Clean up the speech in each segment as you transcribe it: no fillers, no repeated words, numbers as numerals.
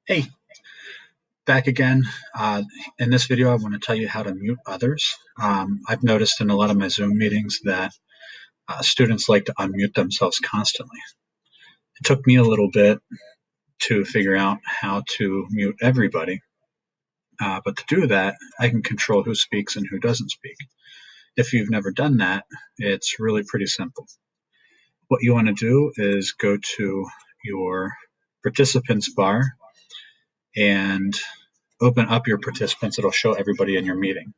Hey, back again. Uh, in this video, I want to tell you how to mute others. I've noticed in a lot of my Zoom meetings that students like to unmute themselves constantly. It took me a little bit to figure out how to mute everybody, but to do that, I can control who speaks and who doesn't speak. If you've never done that, it's really pretty simple. What you want to do is go to your participants bar and open up your participants. It'll show everybody in your meeting.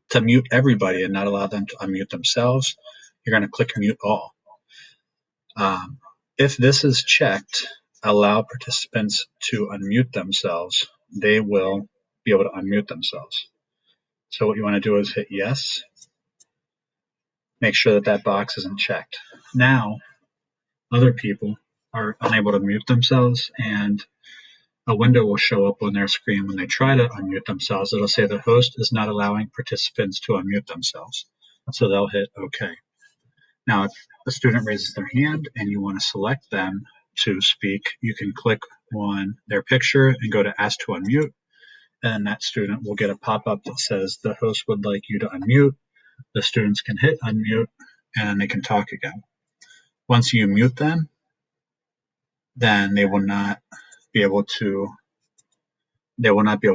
To mute everybody and not allow them to unmute themselves, you're going to click mute all. Um, if this is checked, allow participants to unmute themselves, they will be able to unmute themselves. So what you want to do is hit yes, make sure that that box isn't checked. Now, other people are unable to mute themselves, and a window will show up on their screen when they try to unmute themselves. It'll say the host is not allowing participants to unmute themselves. So they'll hit OK. Now, if a student raises their hand and you want to select them to speak, you can click on their picture and go to Ask to Unmute, and that student will get a pop-up that says the host would like you to unmute. The students can hit unmute and they can talk again. Once you mute them, then they will not be able to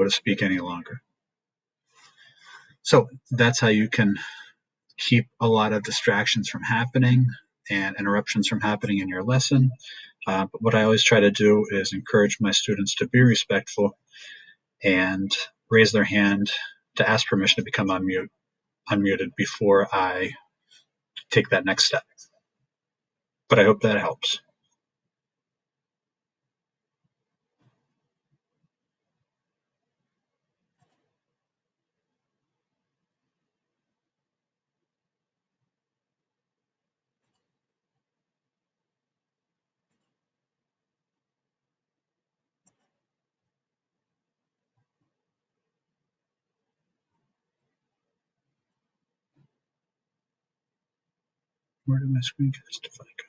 speak any longer. So that's how you can keep a lot of distractions from happening and interruptions from happening in your lesson. But what I always try to do is encourage my students to be respectful and raise their hand to ask permission to become unmuted before I take that next step. But I hope that helps. Where did my screencast go?